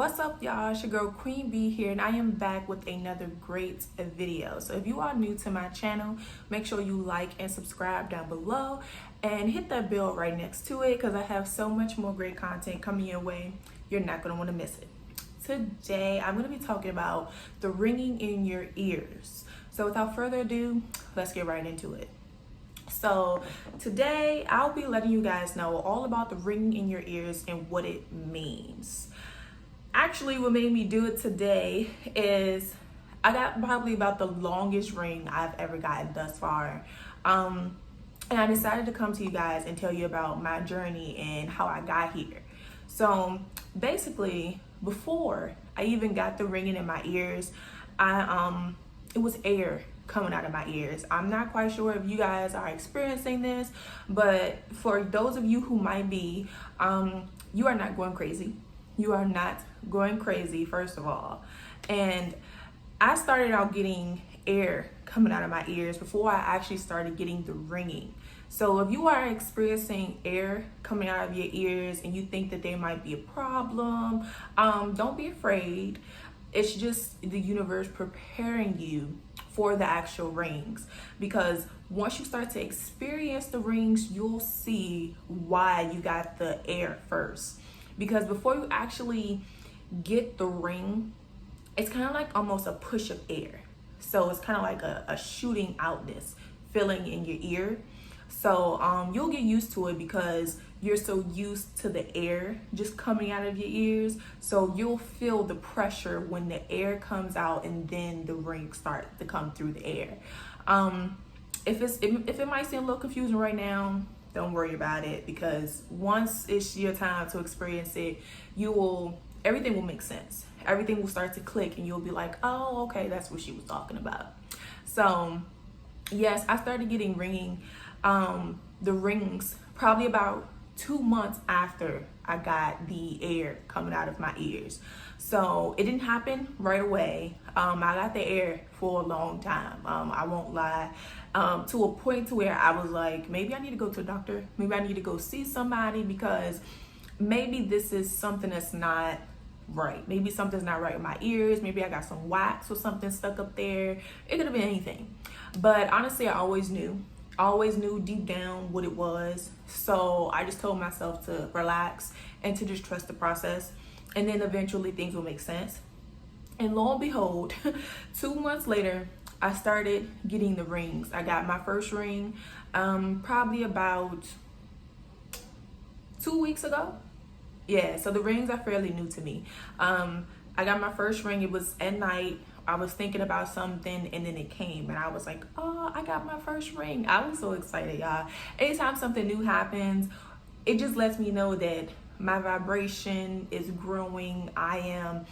What's up, y'all? It's your girl Queen B here, and I am back with another great video. So if you are new to my channel, make sure you like and subscribe down below and hit that bell right next to it because I have so much more great content coming your way. You're not going to want to miss it. Today I'm going to be talking about the ringing in your ears. So without further ado, let's get right into it. So today I'll be letting you guys know all about the ringing in your ears and what it means. Actually, what made me do it today is I got probably about the longest ring I've ever gotten thus far. And I decided to come to you guys and tell you about my journey and how I got here. So basically, before I even got the ringing in my ears, it was air coming out of my ears. I'm not quite sure if you guys are experiencing this, but for those of you who might be, you are not going crazy. You are not going crazy, first of all. And I started out getting air coming out of my ears before I actually started getting the ringing. So if you are experiencing air coming out of your ears and you think that there might be a problem, don't be afraid. It's just the universe preparing you for the actual rings, because once you start to experience the rings, you'll see why you got the air first. Because before you actually get the ring, it's kind of like almost a push of air. So it's kind of like a shooting outness feeling in your ear. So you'll get used to it because you're so used to the air just coming out of your ears. So you'll feel the pressure when the air comes out and then the rings start to come through the air. If it might seem a little confusing right now, don't worry about it, because once it's your time to experience it, everything will make sense. Everything will start to click and you'll be like, oh, okay, that's what she was talking about. So yes, I started getting the rings probably about 2 months after I got the air coming out of my ears. So it didn't happen right away. I got the air for a long time. I won't lie. To a point to where I was like, maybe I need to go to a doctor. Maybe I need to go see somebody, because maybe this is something that's not right. Maybe something's not right with my ears. Maybe I got some wax or something stuck up there. It could have been anything. But honestly, I always knew deep down what it was. So I just told myself to relax and to just trust the process. And then eventually things will make sense. And lo and behold, 2 months later, I started getting the rings. I got my first ring probably about 2 weeks ago. Yeah, so the rings are fairly new to me. I got my first ring. It was at night. I was thinking about something and then it came and I was like, oh, I got my first ring. I was so excited, y'all. Anytime something new happens, it just lets me know that my vibration is growing. I am,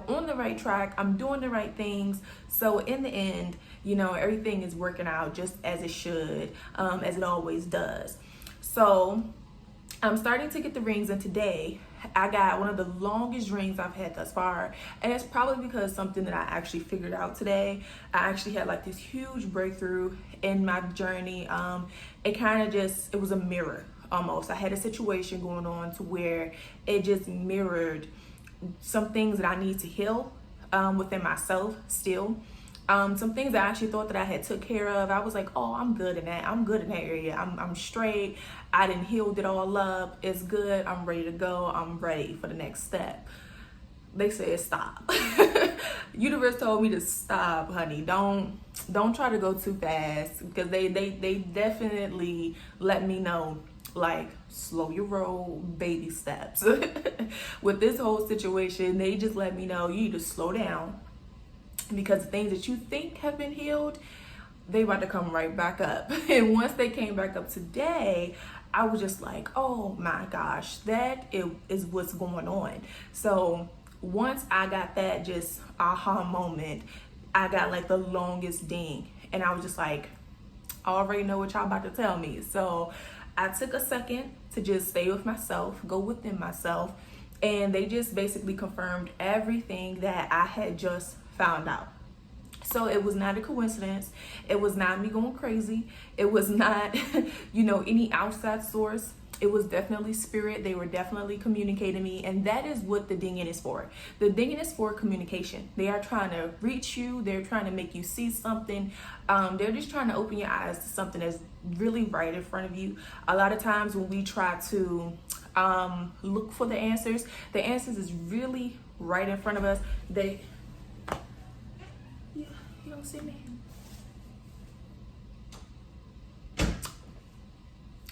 on the right track. I'm doing the right things. So in the end, everything is working out just as it should, as it always does. So I'm starting to get the rings, and today I got one of the longest rings I've had thus far. And it's probably because something that I actually figured out today. I actually had like this huge breakthrough in my journey. It was a mirror almost. I had a situation going on to where it just mirrored some things that I need to heal within myself still. Some things I actually thought that I had took care of. I was like, oh, I'm good in that. I'm good in that area. I'm straight. I done healed it all up. It's good. I'm ready to go. I'm ready for the next step. They said stop. Universe told me to stop, honey. Don't try to go too fast, because they definitely let me know, like, slow your roll, baby steps. With this whole situation, they just let me know you need to slow down, because the things that you think have been healed, they about to come right back up. And once they came back up today, I was just like, oh my gosh, that is what's going on. So once I got that just aha moment, I got like the longest ding, and I was just like, I already know what y'all about to tell me. So I took a second to just stay with myself, go within myself, and they just basically confirmed everything that I had just found out. So it was not a coincidence. It was not me going crazy. It was not, any outside source. It was definitely spirit. They were definitely communicating me, and that is what the dinging is for. The dinging is for communication. They are trying to reach you. They're trying to make you see something. They're just trying to open your eyes to something that's really right in front of you. A lot of times when we try to look for the answers is really right in front of us. You don't see me?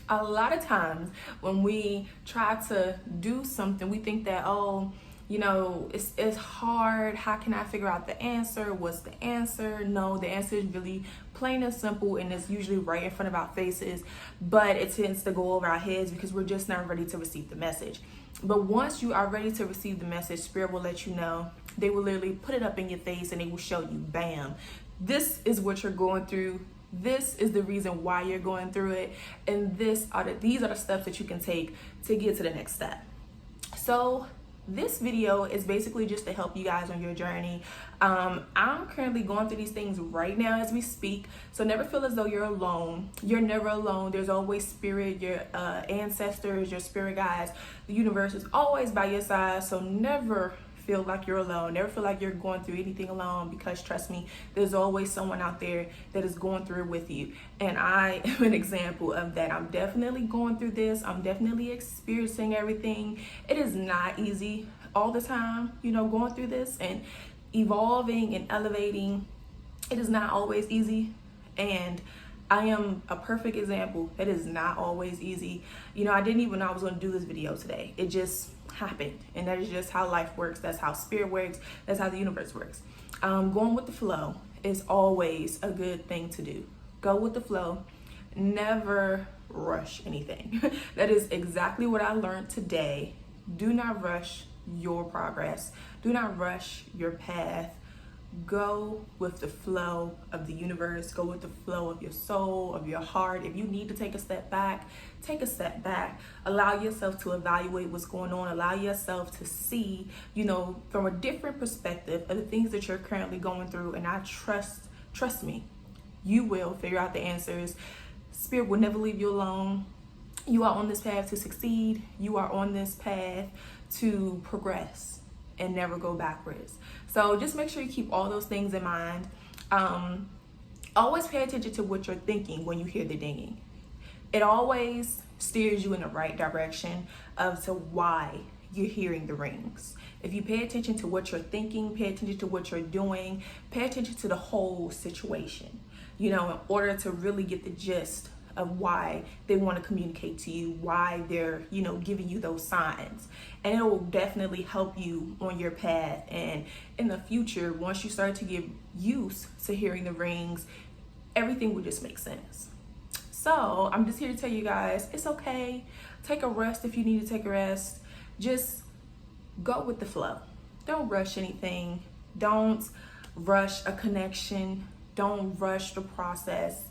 A lot of times when we try to do something, we think that, oh, you know, it's hard. How can I figure out the answer? What's the answer? No, the answer is really plain and simple, and it's usually right in front of our faces, but it tends to go over our heads because we're just not ready to receive the message. But once you are ready to receive the message, Spirit will let you know. They will literally put it up in your face and they will show you, bam, this is what you're going through. This is the reason why you're going through it, and these are the steps that you can take to get to the next step. So this video is basically just to help you guys on your journey. I'm currently going through these things right now as we speak, so never feel as though you're alone. You're never alone. There's always spirit, your ancestors, your spirit guides. The universe is always by your side, so never feel like you're alone. Never feel like you're going through anything alone, because trust me, there's always someone out there that is going through it with you. And I am an example of that. I'm definitely going through this. I'm definitely experiencing everything. It is not easy all the time, you know, going through this and evolving and elevating. It is not always easy. And I am a perfect example. It is not always easy. You know, I didn't even know I was going to do this video today. It just happened, and that is just how life works. That's how spirit works. That's how the universe works. Going with the flow is always a good thing to do. Go with the flow. Never rush anything. That is exactly what I learned today. Do not rush your progress. Do not rush your path. Go with the flow of the universe. Go with the flow of your soul, of your heart. If you need to take a step back, take a step back. Allow yourself to evaluate what's going on. Allow yourself to see, you know, from a different perspective of the things that you're currently going through. And I trust me, you will figure out the answers. Spirit will never leave you alone. You are on this path to succeed. You are on this path to progress and never go backwards. So just make sure you keep all those things in mind. Always pay attention to what you're thinking when you hear the dinging. It always steers you in the right direction of to why you're hearing the rings. If you pay attention to what you're thinking, pay attention to what you're doing, pay attention to the whole situation, you know, in order to really get the gist of why they want to communicate to you, why they're, you know, giving you those signs. And it will definitely help you on your path. And in the future, once you start to get used to hearing the rings, everything will just make sense. So I'm just here to tell you guys, it's okay. Take a rest if you need to take a rest. Just go with the flow. Don't rush anything. Don't rush a connection. Don't rush the process.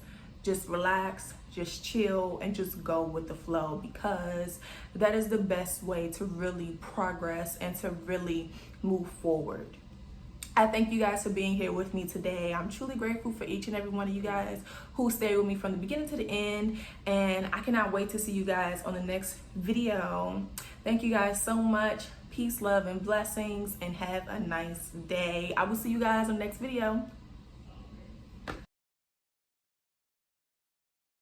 Just relax, just chill, and just go with the flow, because that is the best way to really progress and to really move forward. I thank you guys for being here with me today. I'm truly grateful for each and every one of you guys who stayed with me from the beginning to the end, and I cannot wait to see you guys on the next video. Thank you guys so much. Peace, love, and blessings, and have a nice day. I will see you guys on the next video.